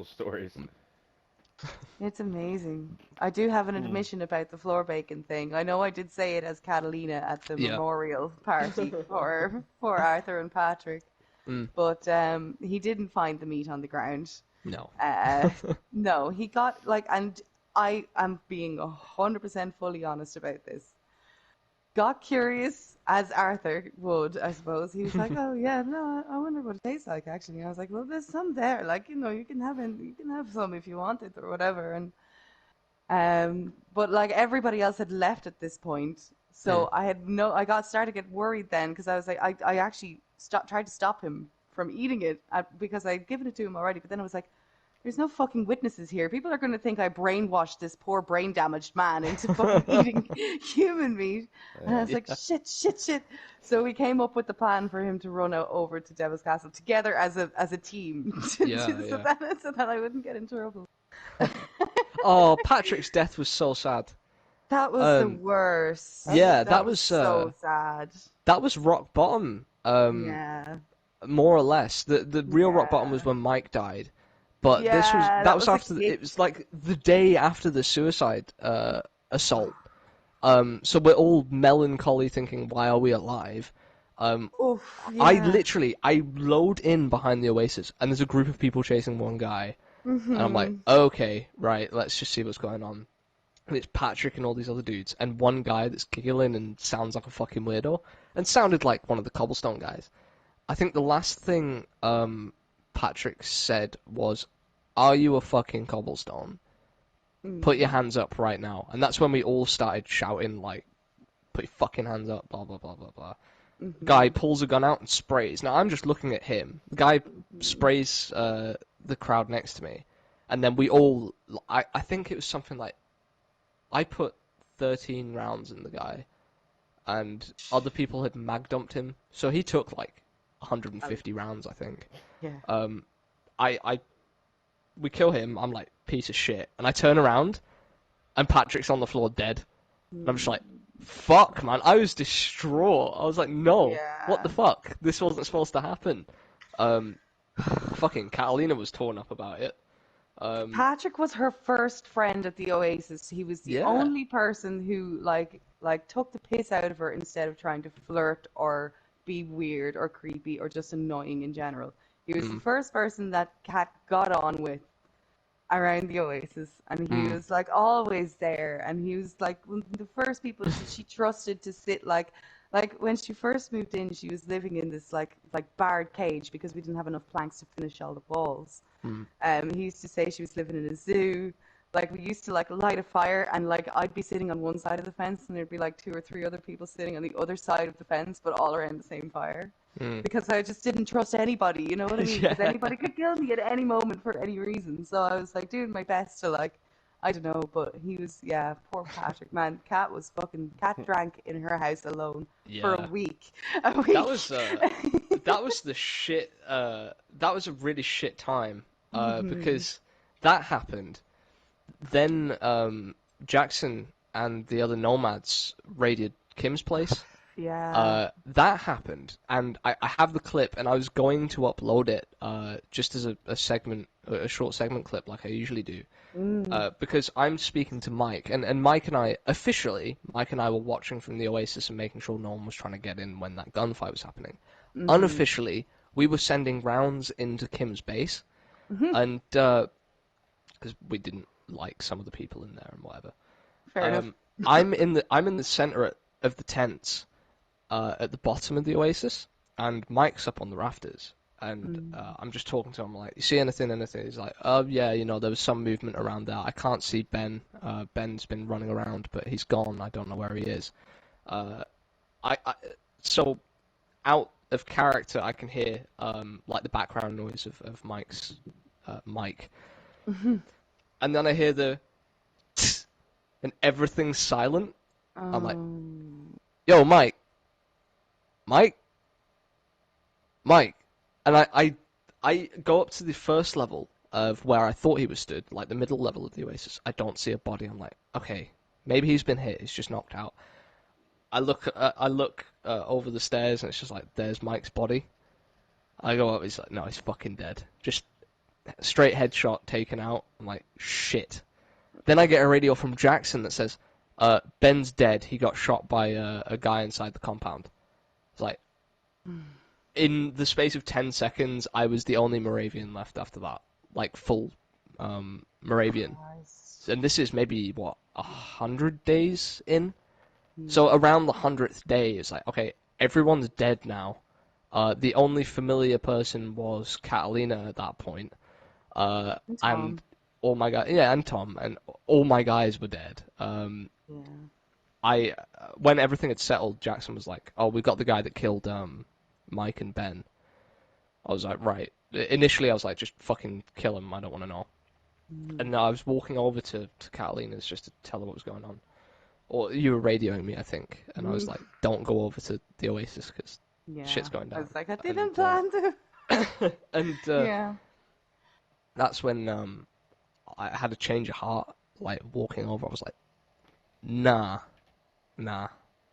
those stories. It's amazing. I do have an admission about the floor bacon thing. I know I did say it as Catalina at the Yeah. memorial party for Arthur and Patrick, but he didn't find the meat on the ground. No. No, he got and I am being 100% fully honest about this. Got curious, as Arthur would, I suppose. He was like, "Oh yeah, no, I wonder what it tastes like." Actually, and I was like, "Well, there's some there. Like, you can have some if you want it or whatever." And but like everybody else had left at this point, so I got started to get worried then because I was like, I actually tried to stop him from eating it because I'd given it to him already. But then I was like, there's no fucking witnesses here. People are going to think I brainwashed this poor brain-damaged man into fucking eating human meat. And I was like, shit. So we came up with the plan for him to run over to Devil's Castle together as a team, so that I wouldn't get in trouble. Oh, Patrick's death was so sad. That was the worst. Yeah, that was so sad. That was rock bottom. Yeah. More or less. The real rock bottom was when Mike died. But that was after it was like the day after the suicide assault. So we're all melancholy thinking, why are we alive? I load in behind the Oasis and there's a group of people chasing one guy. And I'm like, okay, right, let's just see what's going on. And it's Patrick and all these other dudes and one guy that's giggling and sounds like a fucking weirdo and sounded like one of the cobblestone guys. I think the last thing Patrick said was, "Are you a fucking cobblestone? Put your hands up right now." And that's when we all started shouting, like, "Put your fucking hands up, blah, blah, blah, blah, blah." Guy pulls a gun out and sprays. Now, I'm just looking at him. The guy sprays the crowd next to me. And then we all... I think it was something like... I put 13 rounds in the guy. And other people had mag-dumped him. So he took, like, 150 rounds, I think. Yeah. We kill him, I'm like, piece of shit. And I turn around, and Patrick's on the floor dead. And I'm just like, fuck, man. I was distraught. I was like, no, what the fuck? This wasn't supposed to happen. Fucking Catalina was torn up about it. Patrick was her first friend at the Oasis. He was the only person who, like took the piss out of her instead of trying to flirt or be weird or creepy or just annoying in general. He was the first person that Kat got on with around the Oasis, and he was like always there, and he was like one of the first people she trusted to sit like when she first moved in, she was living in this like barred cage because we didn't have enough planks to finish all the walls. He used to say she was living in a zoo. Like, we used to like light a fire, and like I'd be sitting on one side of the fence and there'd be like 2 or 3 other people sitting on the other side of the fence, but all around the same fire. Because I just didn't trust anybody, you know what I mean? Because anybody could kill me at any moment for any reason. So I was like doing my best to like, I don't know, but he was, poor Patrick, man. Cat drank in her house alone for a week. That was the shit. That was a really shit time because that happened. Then Jackson and the other nomads raided Kim's place. That happened, and I have the clip, and I was going to upload it just as a segment, a short segment clip, like I usually do, because I'm speaking to Mike, and Mike and I were watching from the Oasis and making sure no one was trying to get in when that gunfight was happening. Unofficially, we were sending rounds into Kim's base, and because we didn't like some of the people in there and whatever. Fair enough. I'm in the center of the tents. At the bottom of the Oasis, and Mike's up on the rafters, and I'm just talking to him like, "You see anything?" He's like, "Oh yeah, there was some movement around there. I can't see Ben. Ben's been running around, but he's gone. I don't know where he is." So out of character, I can hear like the background noise of Mike's mic, and then I hear the and everything's silent. I'm like, "Yo, Mike. Mike," and I go up to the first level of where I thought he was stood, like the middle level of the Oasis. I don't see a body. I'm like, okay, maybe he's been hit. He's just knocked out. I look over the stairs, and it's just like, there's Mike's body. I go up. He's like, no, he's fucking dead. Just straight headshot taken out. I'm like, shit. Then I get a radio from Jackson that says, Ben's dead. He got shot by a guy inside the compound. It's like, in the space of 10 seconds, I was the only Moravian left after that. Like, full Moravian. Christ. And this is maybe, 100 days in? So around the 100th day, it's like, okay, everyone's dead now. The only familiar person was Catalina at that point. And all my guys, and Tom, and all my guys were dead. When everything had settled, Jackson was like, "Oh, we've got the guy that killed Mike and Ben." I was like, "Right." Initially, I was like, "Just fucking kill him. I don't want to know." And I was walking over to Catalina's just to tell her what was going on. Or you were radioing me, I think, and I was like, "Don't go over to the Oasis because shit's going down." I was like, I didn't plan to. And that's when I had a change of heart. Like walking over, I was like, "Nah."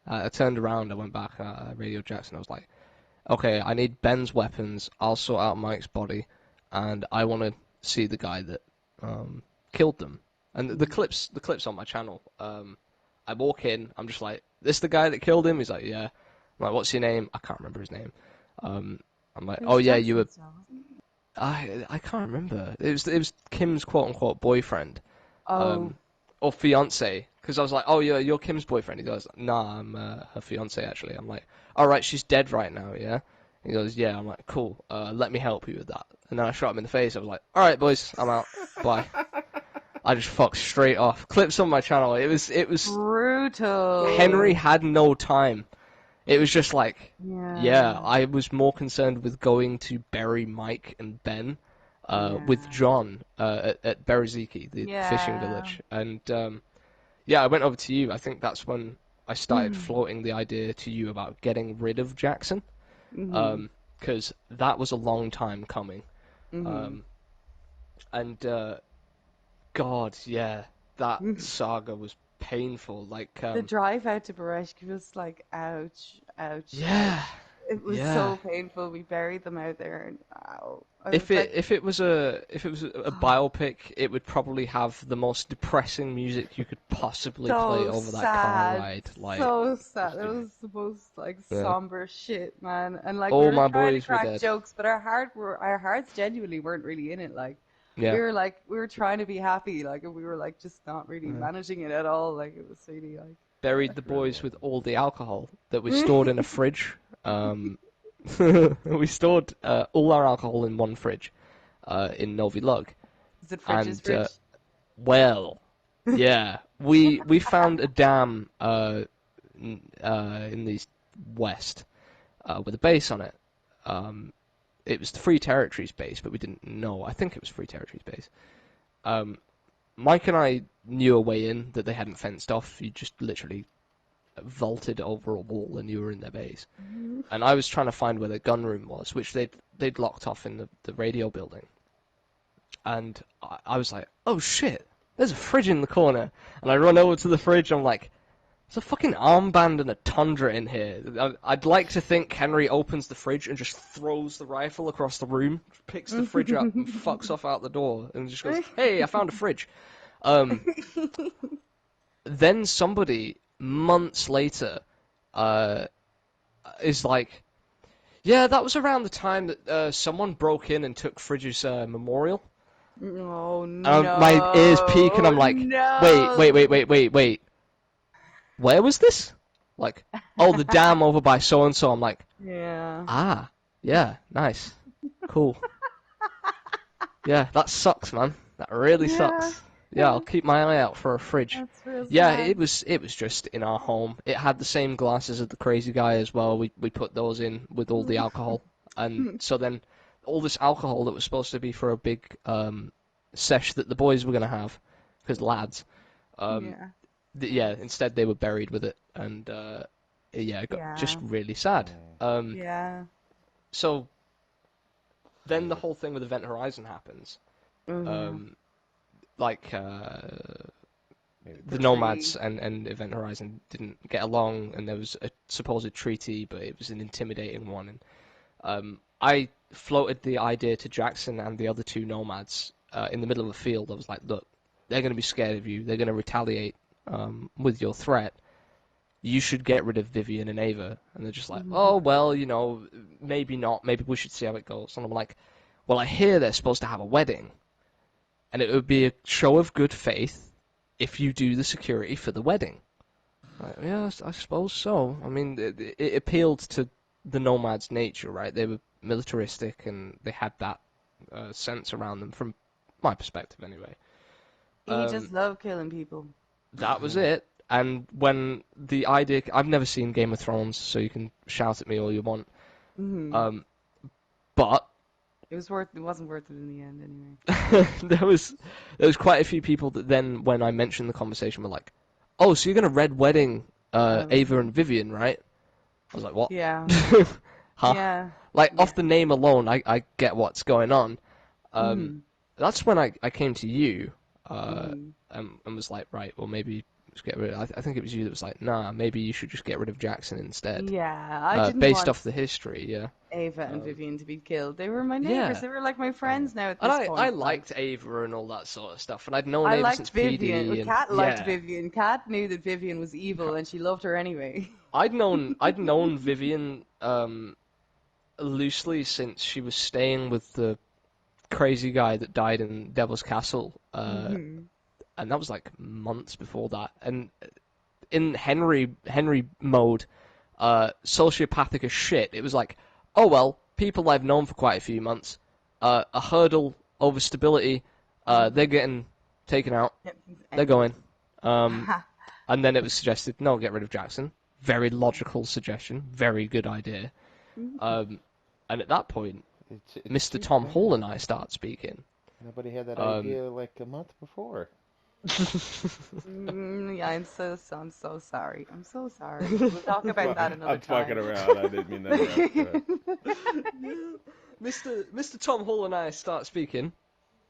I turned around, I went back, Radio Jackson. I was like, "Okay, I need Ben's weapons. I'll sort out Mike's body, and I want to see the guy that killed them." And the clips on my channel. I walk in, I'm just like, "This the guy that killed him?" He's like, "Yeah." I'm like, "What's your name?" I can't remember his name. I'm like, "Oh yeah, you were." I can't remember. It was Kim's quote unquote boyfriend. Or fiance, because I was like, "Oh, you're Kim's boyfriend." He goes, "Nah, I'm her fiance actually." I'm like, "All right, she's dead right now, yeah." He goes, "Yeah." I'm like, "Cool. Let me help you with that." And then I shot him in the face. I was like, "All right, boys, I'm out. Bye." I just fucked straight off. Clips on my channel. It was brutal. Henry had no time. It was just like, I was more concerned with going to bury Mike and Ben. With John at Beriziki, the fishing village. And I went over to you. I think that's when I started floating the idea to you about getting rid of Jackson. Because that was a long time coming. God, yeah, that saga was painful. Like the drive out to Bereshka was like, ouch, ouch. Yeah. Ouch. It was so painful. We buried them out there, and ow. If it was a biopic, it would probably have the most depressing music you could possibly play over that car ride. Like, so sad. It was the most like somber shit, man. And like all we were my trying to boys were crack dead. jokes, but our hearts genuinely weren't really in it. Like we were trying to be happy, like, and we were like just not really managing it at all. Like it was really like buried the boys with all the alcohol that we stored in a fridge. We stored all our alcohol in one fridge in Novi Lug. Is it fridge's fridge? Well, yeah, we found a dam in the west with a base on it. It was the Free Territories base, but we didn't know. I think it was Free Territories base. Mike and I knew a way in that they hadn't fenced off. You just literally vaulted over a wall and you were in their base. And I was trying to find where the gun room was, which they'd locked off in the radio building. And I was like, "Oh shit, there's a fridge in the corner." And I run over to the fridge, I'm like, "There's a fucking armband and a Tundra in here." I'd like to think Henry opens the fridge and just throws the rifle across the room, picks the fridge up and fucks off out the door and just goes, "Hey, I found a fridge." Then somebody, months later, is like, "Yeah, that was around the time that someone broke in and took Fridge's memorial." Oh no! My ears peak and I'm like, no. Wait. Where was this? Like, "Oh, the dam over by so and so." I'm like, yeah, nice, cool. Yeah, that sucks, man. That really sucks. Yeah, I'll keep my eye out for a fridge. That's real Yeah, sad. it was just in our home. It had the same glasses as the crazy guy as well. We put those in with all the alcohol, and so then all this alcohol that was supposed to be for a big sesh that the boys were gonna have, because lads. Instead they were buried with it, and it got just really sad. So then the whole thing with Event Horizon happens. The Nomads and Event Horizon didn't get along, and there was a supposed treaty, but it was an intimidating one. And I floated the idea to Jackson and the other two nomads in the middle of a field. I was like, look, they're going to be scared of you. They're going to retaliate with your threat. You should get rid of Vivian and Ava. And they're just like, oh, well, you know, maybe not. Maybe we should see how it goes. And I'm like, well, I hear they're supposed to have a wedding. And it would be a show of good faith if you do the security for the wedding. Like, yeah, I suppose so. I mean, it appealed to the nomads' nature, right? They were militaristic and they had that sense around them, from my perspective anyway. He just loved killing people. That was it. And when the idea... I've never seen Game of Thrones, so you can shout at me all you want. But... It wasn't worth it in the end, anyway. there was quite a few people that then, when I mentioned the conversation, were like, oh, so you're going to red wedding Ava and Vivian, right? I was like, what? Yeah. Huh? Yeah. Like, off the name alone, I get what's going on. That's when I came to you and was like, right, well, maybe just get rid of... I think it was you that was like, nah, maybe you should just get rid of Jackson instead. Yeah, I didn't based want off the history, yeah. Ava and Vivian to be killed. They were my neighbors. Yeah. They were like my friends now at this And point. I liked Ava and all that sort of stuff, and I'd known I Ava liked since Vivian. PD. Kat And, liked yeah. Vivian. Kat knew that Vivian was evil, and she loved her anyway. I'd known Vivian loosely since she was staying with the crazy guy that died in Devil's Castle, and that was like months before that. And in Henry mode, sociopathic as shit, it was like, oh well, people I've known for quite a few months, a hurdle over stability, they're getting taken out, they're going, and then it was suggested, no, get rid of Jackson. Very logical suggestion, very good idea. And at that point, Mr. Tom Hall and I start speaking. Nobody had that idea like a month before. Yeah, I'm so sorry. I'm so sorry. We'll talk about that another time. I'm fucking around. I didn't mean that. Mr. Tom Hall and I start speaking,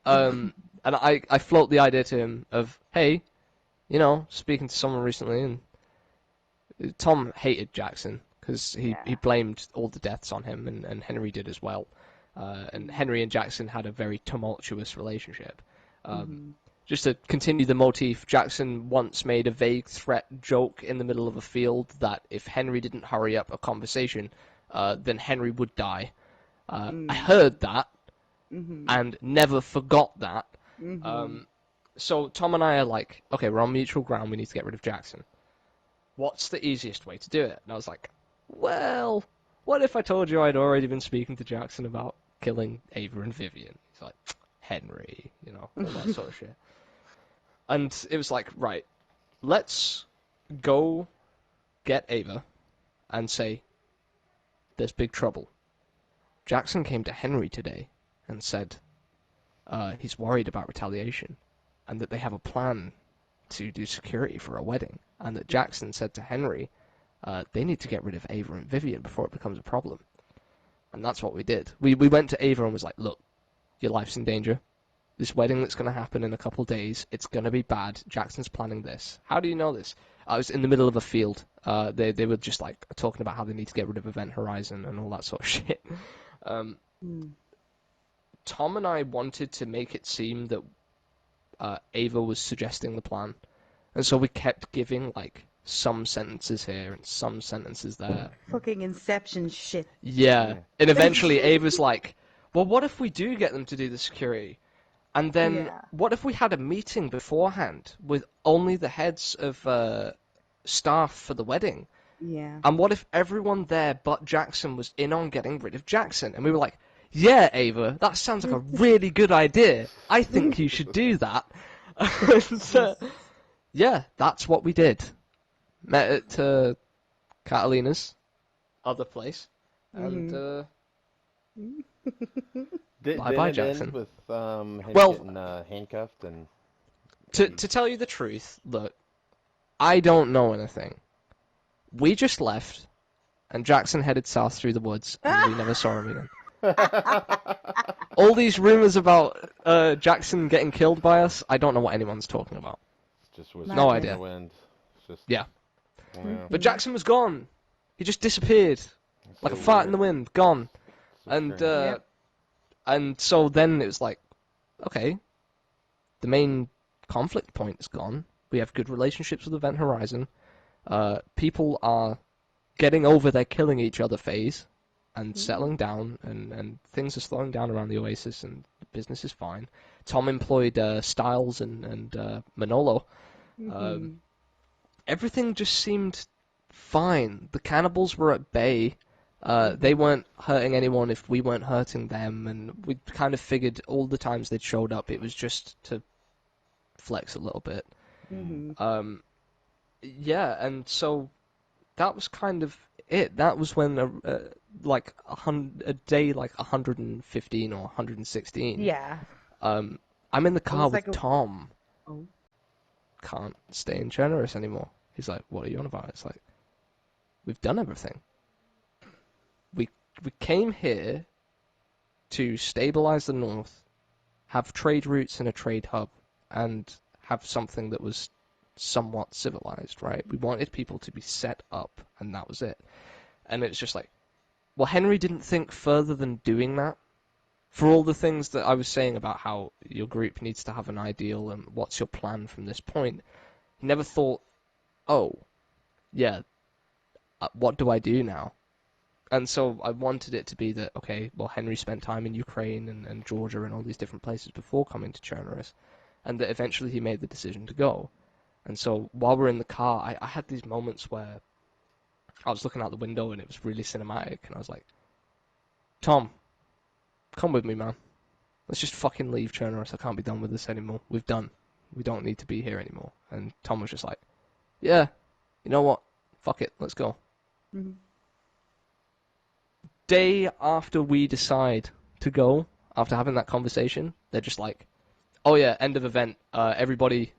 and I float the idea to him of, hey, you know, speaking to someone recently, and Tom hated Jackson because he blamed all the deaths on him, and Henry did as well. And Henry and Jackson had a very tumultuous relationship. Just to continue the motif, Jackson once made a vague threat joke in the middle of a field that if Henry didn't hurry up a conversation, then Henry would die. I heard that and never forgot that. So Tom and I are like, okay, we're on mutual ground, we need to get rid of Jackson. What's the easiest way to do it? And I was like, well, what if I told you I'd already been speaking to Jackson about killing Ava and Vivian? He's like, Henry, you know, all that sort of shit. And it was like, right, let's go get Ava and say, there's big trouble. Jackson came to Henry today and said he's worried about retaliation and that they have a plan to do security for a wedding, and that Jackson said to Henry they need to get rid of Ava and Vivian before it becomes a problem. And that's what we did. We went to Ava and was like, look, your life's in danger. This wedding that's going to happen in a couple days, it's going to be bad. Jackson's planning this. How do you know this? I was in the middle of a field. They were just like talking about how they need to get rid of Event Horizon and all that sort of shit. Tom and I wanted to make it seem that Ava was suggesting the plan. And so we kept giving like some sentences here and some sentences there. Fucking Inception shit. Yeah. And eventually Ava's like, well, what if we do get them to do the security? And then what if we had a meeting beforehand with only the heads of staff for the wedding? Yeah. And what if everyone there but Jackson was in on getting rid of Jackson? And we were like, yeah, Ava, that sounds like a really good idea. I think you should do that. And, yeah, that's what we did. Met at Catalina's other place. And bye-bye, Jackson. End with him getting handcuffed and... To tell you the truth, look, I don't know anything. We just left, and Jackson headed south through the woods, and we never saw him again. All these rumors about Jackson getting killed by us, I don't know what anyone's talking about. Just was no idea. Wind. Just, yeah. Yeah. But Jackson was gone. He just disappeared. Like a fart in the wind. Gone. And strange. and so then it was like, okay, the main conflict point is gone. We have good relationships with Event Horizon. People are getting over their killing each other phase and settling down, and things are slowing down around the Oasis, and the business is fine. Tom employed Styles and Manolo. Everything just seemed fine. The cannibals were at bay. They weren't hurting anyone if we weren't hurting them, and we kind of figured all the times they'd showed up, it was just to flex a little bit. Yeah, and so that was kind of it. That was when a day like 115 or 116. Yeah. I'm in the It car was with like a. Tom. Oh. Can't stay in Generous anymore. He's like, what are you on about? It's like, we've done everything. We came here to stabilize the North, have trade routes and a trade hub, and have something that was somewhat civilized, right? We wanted people to be set up, and that was it. And it's just like, well, Henry didn't think further than doing that. For all the things that I was saying about how your group needs to have an ideal and what's your plan from this point, he never thought, oh, yeah, what do I do now? And so I wanted it to be that, okay, well, Henry spent time in Ukraine and Georgia and all these different places before coming to Chernobyl, and that eventually he made the decision to go. And so while we're in the car, I had these moments where I was looking out the window and it was really cinematic, and I was like, Tom, come with me, man. Let's just fucking leave Chernobyl. I can't be done with this anymore. We've done. We don't need to be here anymore. And Tom was just like, yeah, you know what? Fuck it, let's go. Day after we decide to go, after having that conversation, they're just like, oh yeah, end of event. Everybody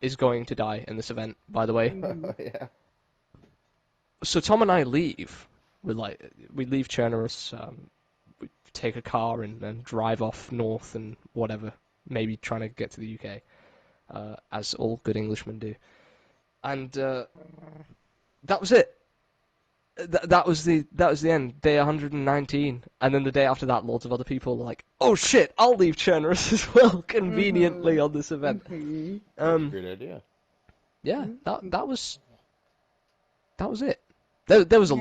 is going to die in this event, by the way. Yeah. So Tom and I leave. We leave Chernobyl, we take a car and drive off north and whatever, maybe trying to get to the UK, as all good Englishmen do. And that was it. That was the end, day 119, and then the day after that, loads of other people were like, "Oh shit, I'll leave Chernobyl as well," conveniently on this event. That's a great idea. Yeah, that was it. There was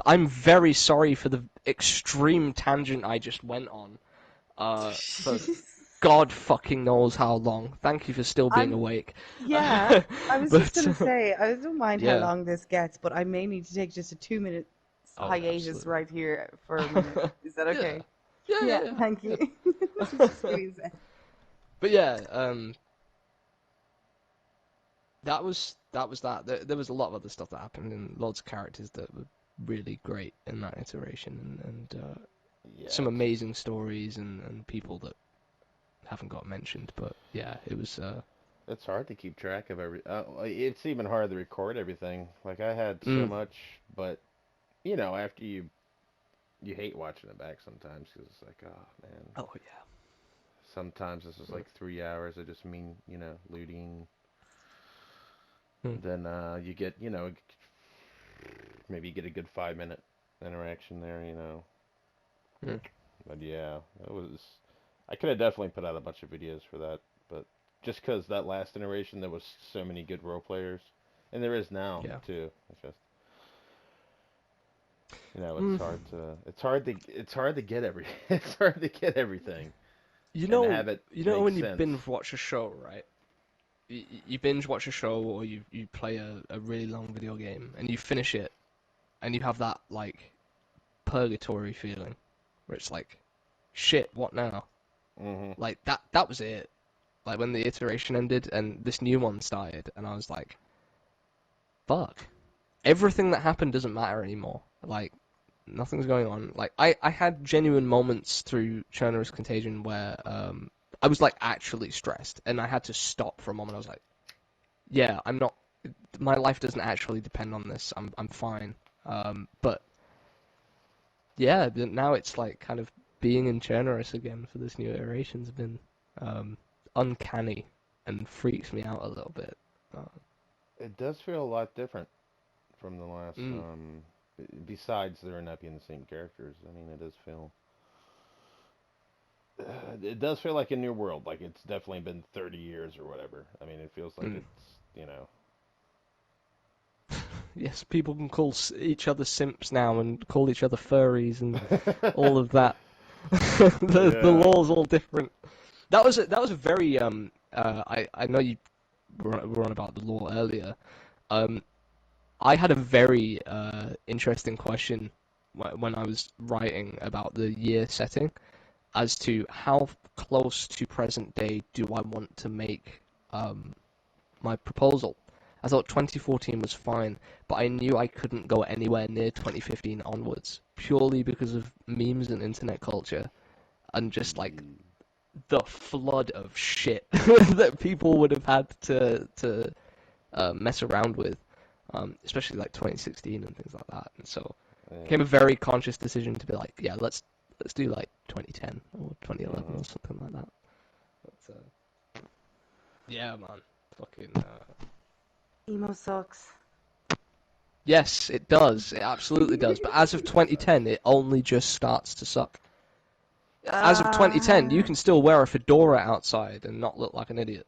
I'm very sorry for the extreme tangent I just went on. For God fucking knows how long. Thank you for still being awake. Yeah, I was just But, gonna say, I don't mind how yeah. long this gets, but I may need to take just a 2 minute Oh, hiatus absolutely. right here for a minute. Is that okay? Yeah. Thank you. Just give me a sec. But yeah, that was that. There was a lot of other stuff that happened, and loads of characters that were really great in that iteration, and some amazing stories and people that haven't got mentioned. But yeah, it was. It's hard to keep track of it's even hard to record everything. Like I had so much, but after you hate watching it back sometimes because it's like, oh man. Oh yeah. Sometimes this is like 3 hours of just me, looting. Hmm. Then you get, maybe you get a good 5 minute interaction there. But yeah, it was. I could have definitely put out a bunch of videos for that, but just because that last iteration there was so many good role players, and there is now too. It's just, it's hard to get it's hard to get everything. And have it make when you sense. binge watch a show, right? You binge watch a show or you play a really long video game and you finish it and you have that like purgatory feeling where it's like, shit, what now? Like that was it. Like when the iteration ended and this new one started and I was like, fuck. Everything that happened doesn't matter anymore. Like nothing's going on. Like I had genuine moments through Cherno's Contagion where I was like actually stressed and I had to stop for a moment. I was like, yeah, I'm not. My life doesn't actually depend on this. I'm fine. But yeah, now it's like kind of being in Chernobyl again for this new iteration's been uncanny and freaks me out a little bit. It does feel a lot different from the last besides there not being the same characters, I mean, it does feel like a new world. Like it's definitely been 30 years or whatever. I mean, it feels like it's, you know. Yes, people can call each other simps now and call each other furries and all of that. The law's all different. That was a very I know you were on about the law earlier. I had a very interesting question when I was writing about the year setting as to how close to present day do I want to make my proposal. I thought 2014 was fine, but I knew I couldn't go anywhere near 2015 onwards, purely because of memes and internet culture, and just like the flood of shit that people would have had to mess around with, especially like 2016 and things like that. And so it became a very conscious decision to be like, yeah, let's do like 2010 or 2011 or something like that. But, yeah, man, fucking. Emo sucks. Yes, it does. It absolutely does. But as of 2010, it only just starts to suck. As of 2010, you can still wear a fedora outside and not look like an idiot.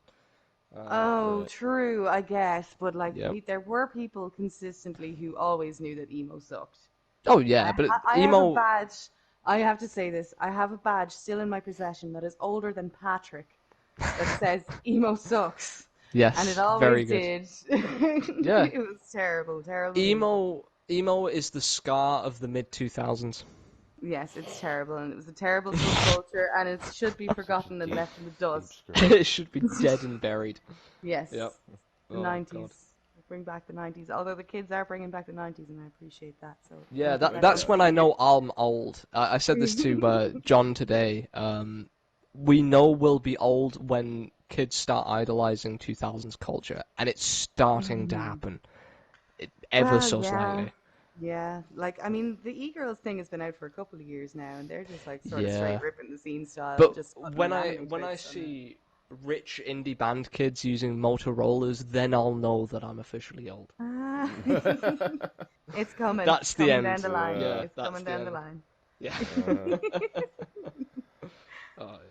True, I guess. But like, Yep. there were people consistently who always knew that emo sucked. Oh yeah, but I have emo. a badge. I have to say this. I have a badge still in my possession that is older than Patrick that says emo sucks. Yes, And it always very did. Yeah. It was terrible, terrible. Emo is the scar of the mid 2000s. Yes, it's terrible, and it was a terrible subculture, and it should be forgotten and left in the dust. It should be dead and buried. Yes. Yep. The 90s. Bring back the 90s. Although the kids are bringing back the 90s, and I appreciate that. So yeah, that's when I know I'm old. I said this to John today. We know we'll be old when kids start idolizing 2000s culture, and it's starting to happen. Slightly. Yeah, like, I mean, the e-girls thing has been out for a couple of years now, and they're just like sort of straight ripping the scene style. But just when I see rich indie band kids using Motorola's, then I'll know that I'm officially old. It's coming. That's the end. Down the line. Yeah, it's coming down the line. Yeah.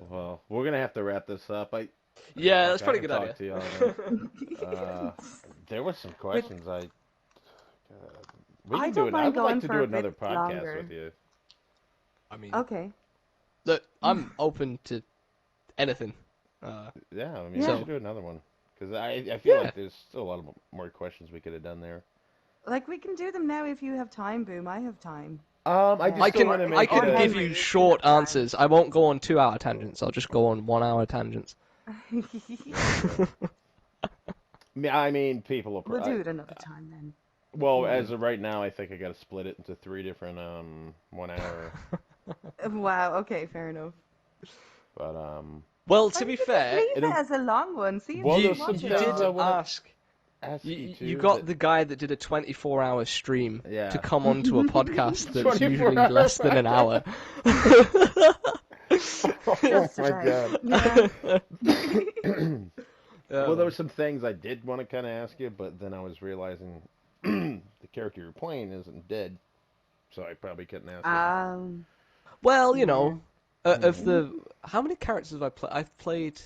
Well, we're gonna have to wrap this up. That's pretty good idea. There were some questions we I can don't do it. mind I would going like to for do a another bit podcast longer. with you. I mean, okay. Look, I'm open to anything. Yeah, I mean, we should do another one because I feel like there's still a lot of more questions we could have done there. Like, we can do them now if you have time, Boom. I have time. I can give you short answers. I won't go on 2-hour tangents. I'll just go on 1-hour tangents. I mean, people will. We'll do it another time then. Well, as of right now, I think I got to split it into 3 different 1 hour. Wow. Okay. Fair enough. But well, to be fair, it has a long one. See, well, you did ask. You got the guy that did a 24-hour stream to come onto a podcast that's usually less than an hour. Oh my god. Yeah. Well, there were some things I did want to kind of ask you, but then I was realizing the character you're playing isn't dead, so I probably couldn't ask you. Well, you know, how many characters have I played? I've played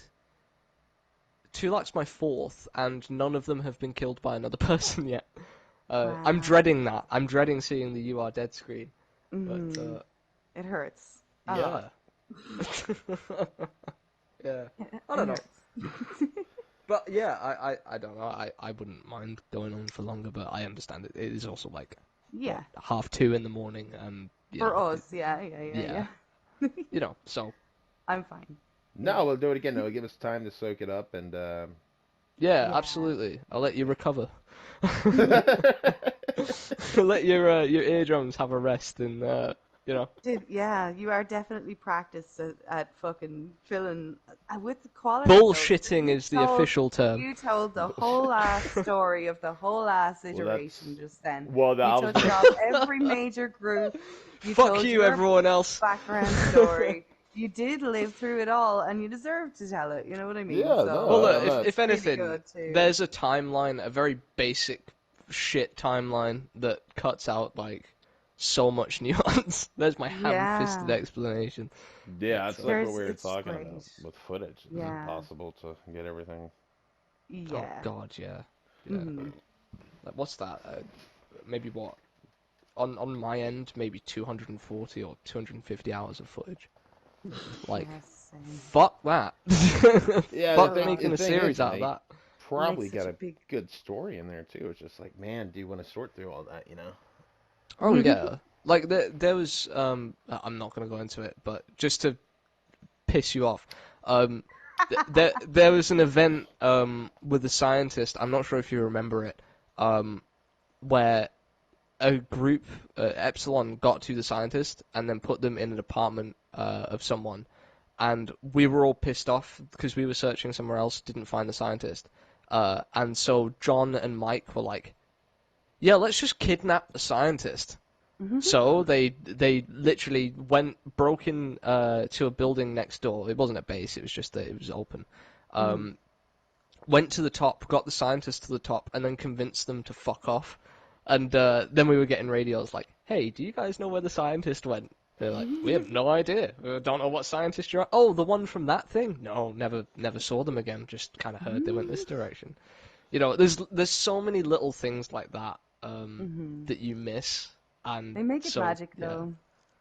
Tulak's my 4th, and none of them have been killed by another person yet. Wow. I'm dreading that. I'm dreading seeing the "You Are Dead" screen. But it hurts. Yeah. Yeah. I don't know. But yeah, I don't know. I wouldn't mind going on for longer, but I understand it. It is also like 2:30 in the morning, and for us, yeah. You know, so I'm fine. No, we'll do it again. It'll give us time to soak it up, and yeah, absolutely. I'll let you recover. Let your eardrums have a rest, and you know. Dude, yeah, you are definitely practiced at fucking filling with the quality. Bullshitting is the official term. You told the whole ass story of the whole ass iteration just then. Well, you touched off every major group. Fuck you, everyone else. Background story. You did live through it all, and you deserve to tell it. You know what I mean? Yeah. So, No, well, look, if anything, really there's a timeline, a very basic shit timeline that cuts out like so much nuance. There's my ham-fisted Yeah. explanation. Yeah, it's like what we were It's talking great. about with footage. It's Yeah. impossible to get everything. Oh Yeah. God, yeah, yeah. Mhm. Like, what's that? Maybe what? On my end, maybe 240 or 250 hours of footage. Like, Yes, same. fuck that. Yeah, Fuck the making a thing series is, out of that. probably Makes such got a a big. good story in there too. It's just like, man, do you want to sort through all that, you know? Oh yeah. Like there was I'm not gonna go into it, but just to piss you off, there was an event with a scientist. I'm not sure if you remember it, where a group, Epsilon, got to the scientist and then put them in an apartment of someone, and we were all pissed off because we were searching somewhere else, didn't find the scientist, and so John and Mike were like, "Yeah, let's just kidnap the scientist." So they literally broke in to a building next door. It wasn't a base. It was just that it was open. Went to the top, got the scientists to the top, and then convinced them to fuck off. And then we were getting radios like, "Hey, do you guys know where the scientist went?" They're like, "We have no idea. We don't know what scientist you're." Oh, the one from that thing? No, never saw them again. Just kind of heard they went this direction. You know, there's so many little things like that that you miss, and They make it so magic yeah. though.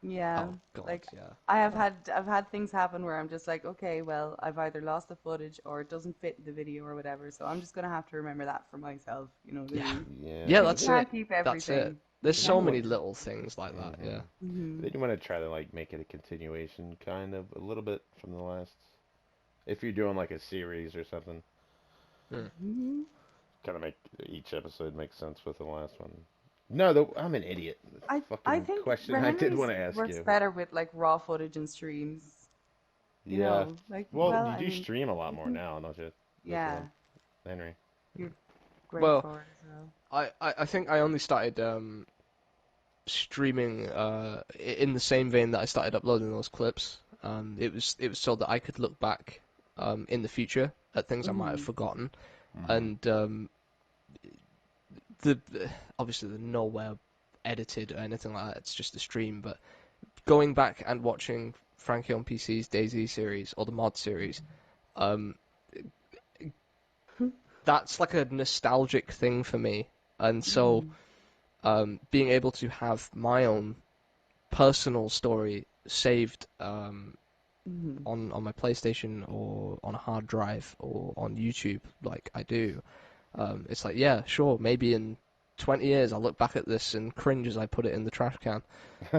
Yeah. Oh God, Like yeah. I've had things happen where I'm just like, okay, well, I've either lost the footage or it doesn't fit the video or whatever, so I'm just gonna have to remember that for myself, you know what I Yeah. mean? Yeah, Yeah, Because you that's can't it. keep That's it. everything. There's You then so can't you keep many want, little things like that, yeah. hmm then you want to try to like make it a continuation, kind of a little bit from the last. If you're doing like a series or something, Hmm. hmm kind of make each episode make sense with the last one. No, though, I'm an idiot. I Fucking think question I did Henry's want to ask works you. better with like raw footage and streams. You Yeah. know, like Well, well, you I do mean, stream a lot you more can now, don't you? With yeah, Henry. you're great Well, for it as well. I think I only started streaming in the same vein that I started uploading those clips. It was so that I could look back in the future at things I might have forgotten, Mm-hmm. and obviously they're nowhere edited or anything like that. It's just a stream, but going back and watching Frankie on PC's DayZ series or the mod series, um, that's like a nostalgic thing for me. And so being able to have my own personal story saved on my PlayStation or on a hard drive or on YouTube like I do, it's like, yeah, sure, maybe in 20 years I'll look back at this and cringe as I put it in the trash can.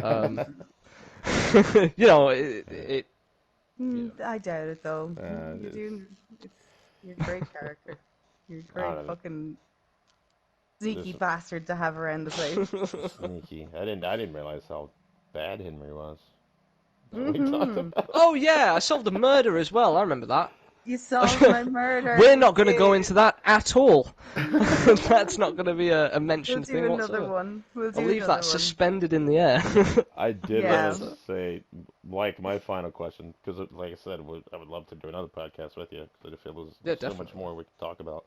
Um, you know, I doubt it though. You it's, do. It's you're a great character. You're a I great don't know. fucking This sneaky bastard to have around the place. sneaky. I didn't realize how bad Henry was. That we talked hmm about. Oh yeah, I solved a murder as well. I remember that. You solved my murder. We're You not going to go did. into that at all. That's not going to be a We'll mentioned do thing another whatsoever. one. We'll I'll do leave that another one. suspended in the air. I did Yeah. want to say, like, my final question, because, like I said, I would love to do another podcast with you, because I feel there's Yeah, so much definitely. more we could talk about.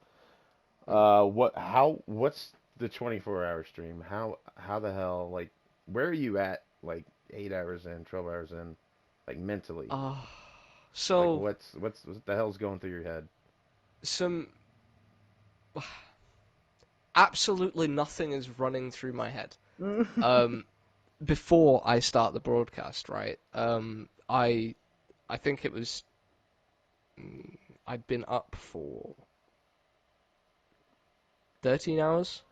What's the 24-hour stream? How the hell, like, where are you at, like, 8 hours in, 12 hours in, like, mentally? Uh, Like, so, what the hell's going through your head? some absolutely nothing is running through my head. Before I start the broadcast, right? I think it was I'd been up for 13 hours,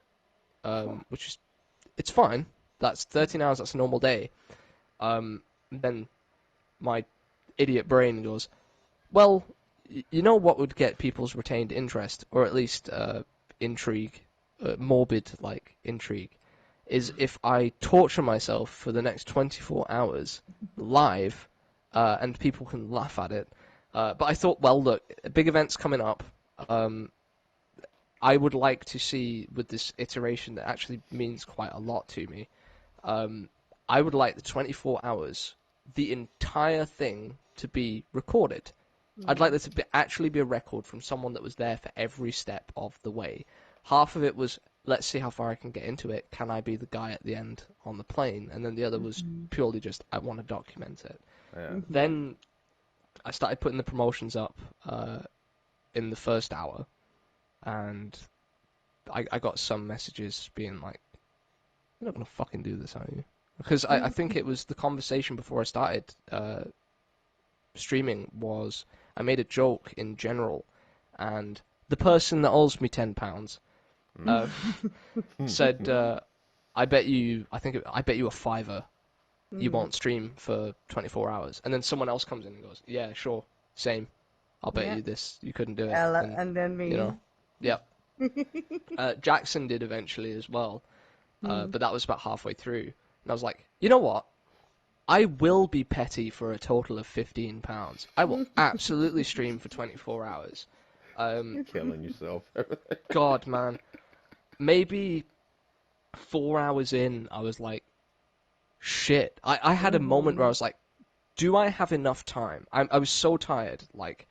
which is it's fine. That's 13 hours. That's a normal day. Then my idiot brain goes, well, you know what would get people's retained interest, or at least intrigue, morbid like intrigue, is if I torture myself for the next 24 hours live, and people can laugh at it. But I thought, well, look, big events coming up. I would like to see with this iteration that actually means quite a lot to me. I would like the 24 hours, the entire thing, to be recorded. I'd like there to actually be a record from someone that was there for every step of the way. Half of it was let's see how far I can get into it. Can I be the guy at the end on the plane? And then the other was purely just, I want to document it. Yeah. Then I started putting the promotions up in the first hour, and I got some messages being like, "You're not gonna fucking do this, are you?" Because I think it was the conversation before I started streaming was, I made a joke in general, and the person that owes me £10 said, I bet you a fiver you won't stream for 24 hours. And then someone else comes in and goes, yeah, sure, same. I'll bet you this, you couldn't do it. Ella, and then me. You know, yep. Jackson did eventually as well, but that was about halfway through. And I was like, you know what? I will be petty for a total of £15. I will absolutely stream for 24 hours. Killing yourself. God, man. Maybe 4 hours in, I was like, shit. I had a moment where I was like, do I have enough time? I was so tired. Like,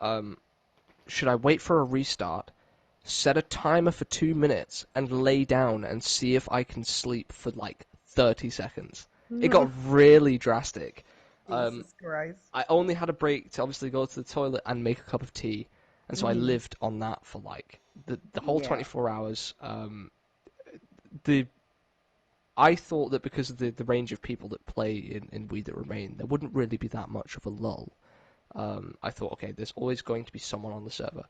should I wait for a restart, set a timer for 2 minutes, and lay down and see if I can sleep for like 30 seconds? It got really drastic. Jesus Christ. I only had a break to obviously go to the toilet and make a cup of tea, and so I lived on that for like the whole 24 hours. I thought that because of the range of people that play in We That Remain, there wouldn't really be that much of a lull. I thought, okay, there's always going to be someone on the server.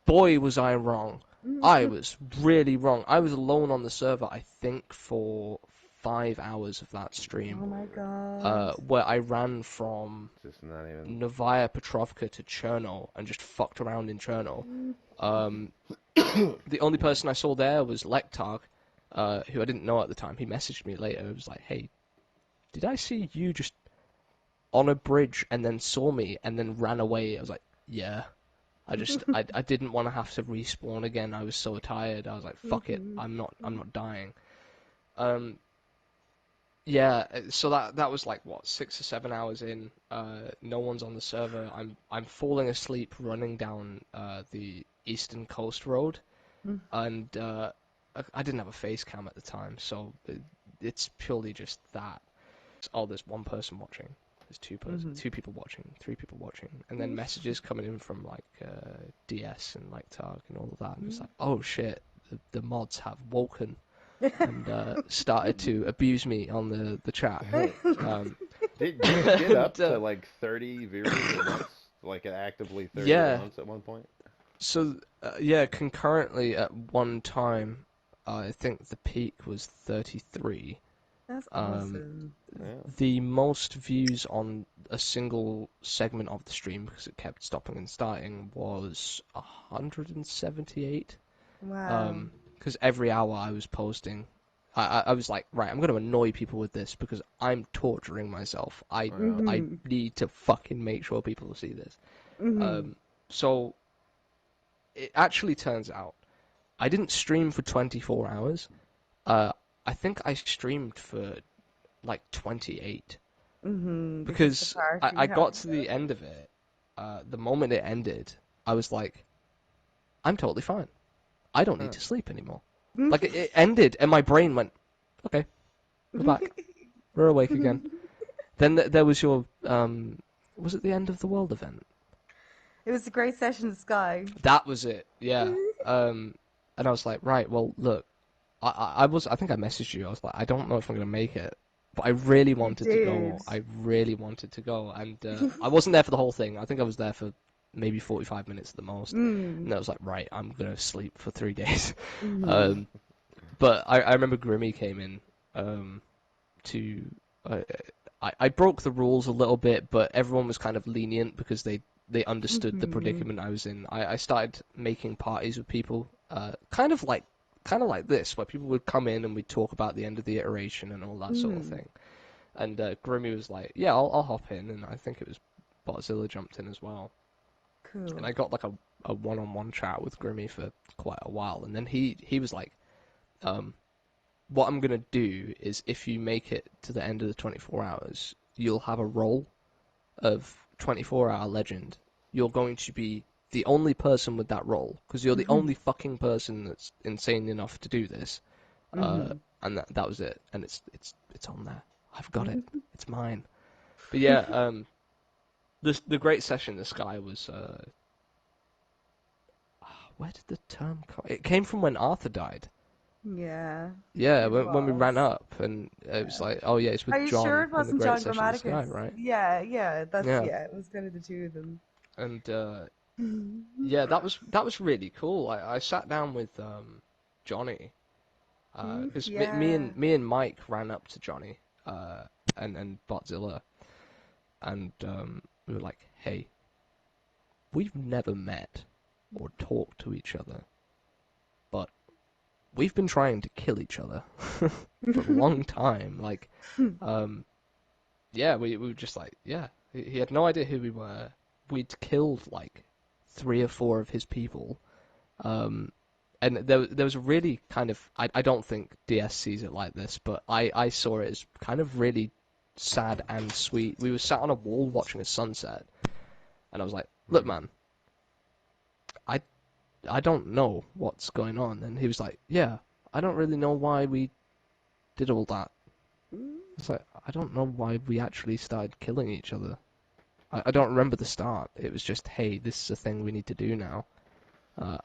Boy, was I wrong. I was really wrong. I was alone on the server, I think, for 5 hours of that stream. Oh my god. Where I ran from Just not even... Novaya Petrovka to Cherno and just fucked around in Cherno. The only person I saw there was Lektarg, who I didn't know at the time. He messaged me later. It was like, hey, did I see you just on a bridge and then saw me and then ran away? I was like, yeah. I didn't want to have to respawn again. I was so tired. I was like, fuck it. I'm not dying. Yeah, so that was like what, 6 or 7 hours in. No one's on the server. I'm falling asleep running down the Eastern Coast Road, and I didn't have a face cam at the time, so it's purely just that. Oh, there's one person watching. There's two people watching, 3 people watching, and then messages coming in from like DS and like Targ and all of that. And it's like, oh shit, the mods have woken and started to abuse me on the chat. Did you get up to like 30 viewers at once? Like actively 30 at once at one point? So yeah, concurrently at one time, I think the peak was 33. That's awesome. The most views on a single segment of the stream, because it kept stopping and starting, was 178. Wow. Because every hour I was posting, I was like, right, I'm going to annoy people with this because I'm torturing myself. I need to fucking make sure people see this. So it actually turns out I didn't stream for 24 hours. I think I streamed for like 28. Because I got to the end of it. The moment it ended, I was like, I'm totally fine. I don't need to sleep anymore. Like, it ended, and my brain went, okay, we're back. We're awake again. Then there was your, was it the End of the World event? It was a great session in Sky. That was it, yeah. And I was like, right, well, look, I think I messaged you. I was like, I don't know if I'm going to make it, but I really wanted to go. I really wanted to go, and I wasn't there for the whole thing. I think I was there for maybe 45 minutes at the most. And I was like, right, I'm going to sleep for 3 days. But I remember Grimmy came in to... I broke the rules a little bit, but everyone was kind of lenient because they understood the predicament I was in. I started making parties with people, kind of like this, where people would come in and we'd talk about the end of the iteration and all that sort of thing. And Grimmy was like, yeah, I'll hop in, and I think it was Botzilla jumped in as well. Cool. And I got like a one-on-one chat with Grimmy for quite a while, and then he was like, what I'm going to do is if you make it to the end of the 24 hours, you'll have a role of 24-hour legend. You're going to be the only person with that role, because you're the only fucking person that's insane enough to do this, and that was it, and it's on there. I've got it. It's mine. But yeah, the great session this guy was. Where did the term come? It came from when Arthur died. Yeah. Yeah, It when we ran was. up, and it was like, oh yeah, it's with Are you John sure it and the wasn't great John session this guy, Grammaticus? right? Yeah, that's Yeah. it was kind of the two of them. And yeah, that was really cool. I sat down with Johnny, because me and Mike ran up to Johnny, and Botzilla, and we were like, hey, we've never met or talked to each other, but we've been trying to kill each other for a long time. Like, yeah, we were just like, yeah, he had no idea who we were. We'd killed like 3 or 4 of his people. And there was a really kind of, I don't think DS sees it like this, but I saw it as kind of really sad and sweet. We were sat on a wall watching a sunset, and I was like, look, man, I don't know what's going on. And he was like, yeah, I don't really know why we did all that. It's like, I don't know why we actually started killing each other. I don't remember the start. It was just, hey, this is a thing we need to do now.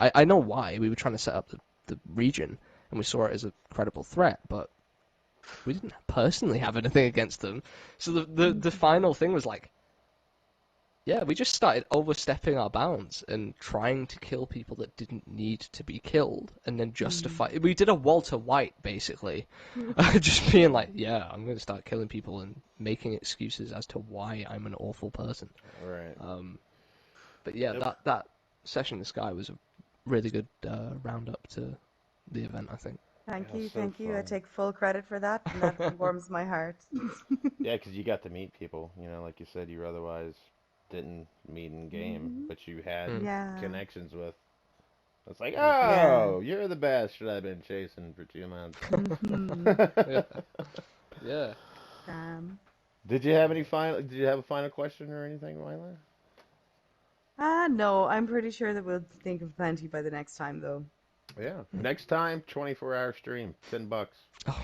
I know why. We were trying to set up the region, and we saw it as a credible threat, but we didn't personally have anything against them. So the final thing was like, yeah, we just started overstepping our bounds and trying to kill people that didn't need to be killed, and then justify. We did a Walter White, basically. Just being like, yeah, I'm going to start killing people and making excuses as to why I'm an awful person. Right. But yeah, that session this guy was a really good roundup to the event, I think. Thank you. Fun. I take full credit for that, and that warms my heart. Yeah, because you got to meet people, like you said, you otherwise didn't meet in game, but you had connections with. It's like, oh, you're the bastard I've been chasing for 2 months. Yeah. Did you have a final question or anything, Lila? No, I'm pretty sure that we'll think of plenty by the next time, though. Yeah. Next time, 24-hour stream, $10. Oh,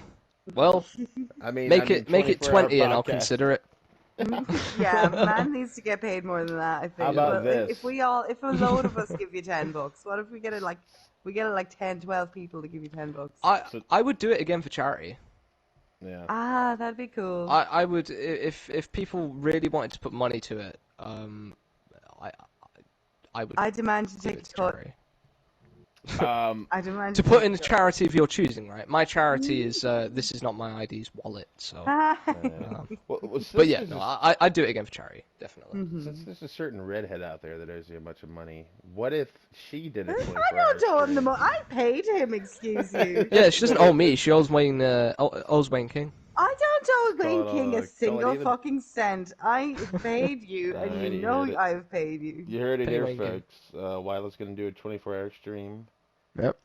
well, make it 20 and I'll consider it. Yeah, man needs to get paid more than that, I think. How about this? If a load of us give you $10, what if we get it like 10, 12 people to give you $10? I would do it again for charity. Yeah. Ah, that'd be cool. I would, if people really wanted to put money to it, I would. I demand you take a cut. I demand to put in a charity of your choosing, right? My charity is This Is Not My ID's wallet, so. But yeah, no, I'd do it again for charity, definitely. Since there's a certain redhead out there that owes you a bunch of money, what if she did it? I don't owe him the money. I paid him, excuse you. Yeah, she doesn't owe me. She owes Wayne King. I don't owe Wayne King a single fucking cent. I paid you, and you know I've paid you. You heard it here, folks. Wila's going to do a 24-hour stream. Yep.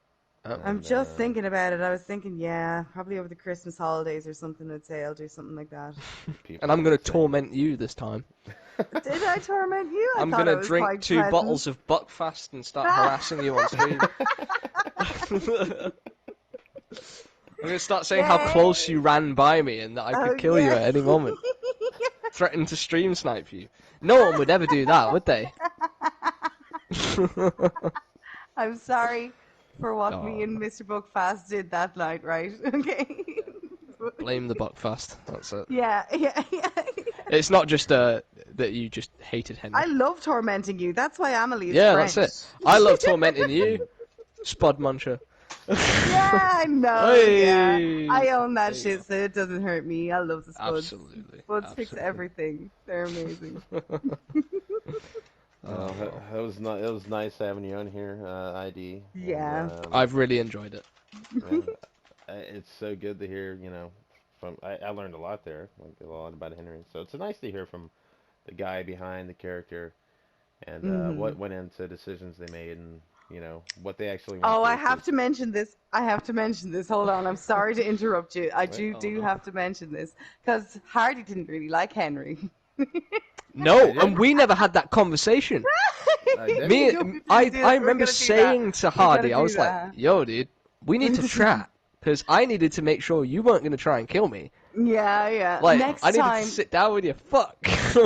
I'm just thinking about it. I was thinking, yeah, probably over the Christmas holidays or something. I'd say I'll do something like that. And I'm going to torment you this time. Did I torment you? I'm going to drink 2 bottles of Buckfast and start harassing you on stream. I'm going to start saying how close you ran by me and that I could kill you at any moment. Threaten to stream snipe you. No one would ever do that, would they? I'm sorry for what me and Mr. Buckfast did that night, right? Okay. Blame the Buckfast. That's it. Yeah. It's not just that you just hated Henry. I love tormenting you. That's why Amelie's French. That's it. I love tormenting you, Spud Muncher. Yeah, I know. Hey. Yeah. I own that shit, so it doesn't hurt me. I love the Spuds. Absolutely. Spuds fix everything. They're amazing. It was nice having you on here, ID. Yeah. And, I've really enjoyed it. It's so good to hear, I learned a lot there, like a lot about Henry. So it's nice to hear from the guy behind the character and what went into decisions they made and, what they actually went I have to mention this. Hold on. I'm sorry to interrupt you. I do have to mention this because Hardy didn't really like Henry. No, and we never had that conversation. I remember saying to Hardy, I was like, yo, dude, we need to chat. Because I needed to make sure you weren't going to try and kill me. Yeah. Like, next I needed time, to sit down with you. Fuck.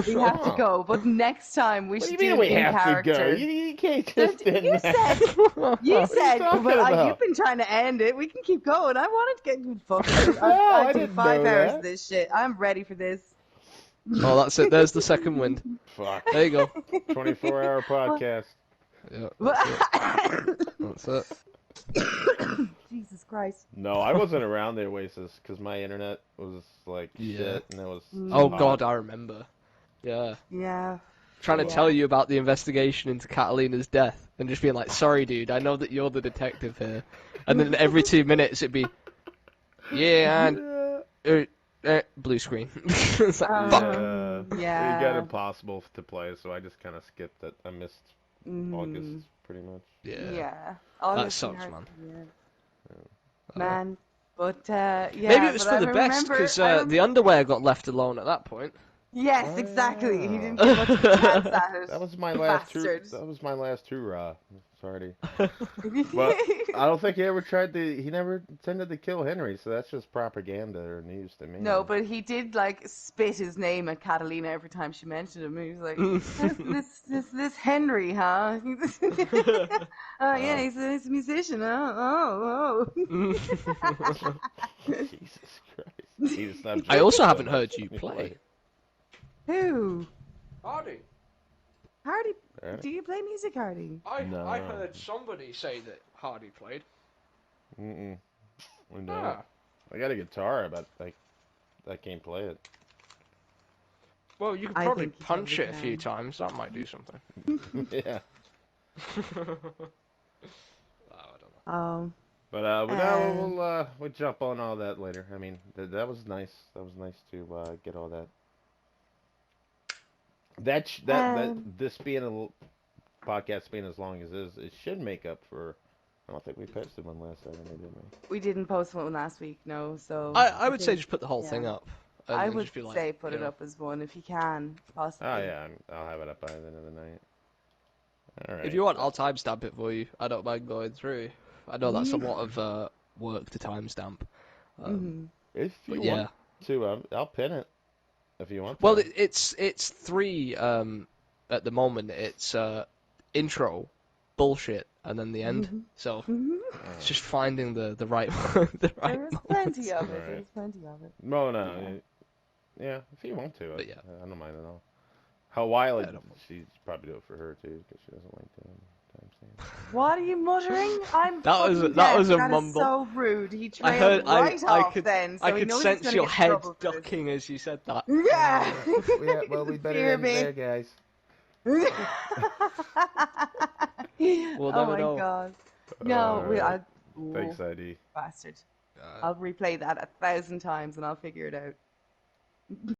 we have to go, but next time we should do we in have character. to go? You can't just You said, talking well, about? you've been trying to end it. We can keep going. I wanted to get fucking. No, I I'd do didn't 5 know hours that. of this shit. I'm ready for this. Oh, that's it. There's the second wind. Fuck. There you go. 24-hour podcast. Yeah, that's it. Jesus Christ. No, I wasn't around the Oasis because my internet was like shit, and it was. Oh hot. God, I remember. Yeah. Yeah. Trying to tell you about the investigation into Catalina's death, and just being like, "Sorry, dude, I know that you're the detective here," and then every 2 minutes it'd be, "Yeah, and blue screen." It's like, fuck. Yeah. We got Impossible to play, so I just kind of skipped it. I missed August pretty much. Yeah. That sucks, man. Man. But, yeah. Maybe it was but for the best, because the underwear got left alone at that point. Yes, exactly. He didn't get much of a chance at it. That was my last That was my last hurrah. Sorry. But I don't think he ever he never intended to kill Henry, so that's just propaganda or news to me. No, but he did, like, spit his name at Catalina every time she mentioned him. He was like, this Henry, huh? Oh, yeah, he's a musician, huh? Oh. Jesus Christ. I also haven't heard you play. Who? Hardy. Hardy? Do you play music, Hardy? No. I heard somebody say that Hardy played. No. I got a guitar, but I can't play it. Well, you could probably punch it a few times. That might do something. Yeah. I don't know. But we'll jump on all that later. I mean, that was nice. That was nice to get all that. This being a podcast being as long as it should make up for. I don't think we posted one last Saturday, did we? We didn't post one last week, no. So I would say just put the whole thing up. I would say put it up as one if you can, possibly. Oh yeah, I'll have it up by the end of the night. All right. If you want, I'll timestamp it for you. I don't mind going through. I know that's a lot of work to timestamp. If you want to, I'll pin it. If you want to. Well, it's 3 at the moment. It's intro, bullshit, and then the end. So it's just finding the right the right. There's plenty of it. There's plenty of it. No, yeah. If you want to, I don't mind at all. How wild she'd probably do it for her too, because she doesn't like timestamps. What are you muttering? That was a mumble. So rude. He trailed off then. So I could sense your head ducking as you said that. Yeah. Well, we better end there, guys. We'll oh my know. God. No, Thanks, ID. Bastard. I'll replay that 1,000 times and I'll figure it out.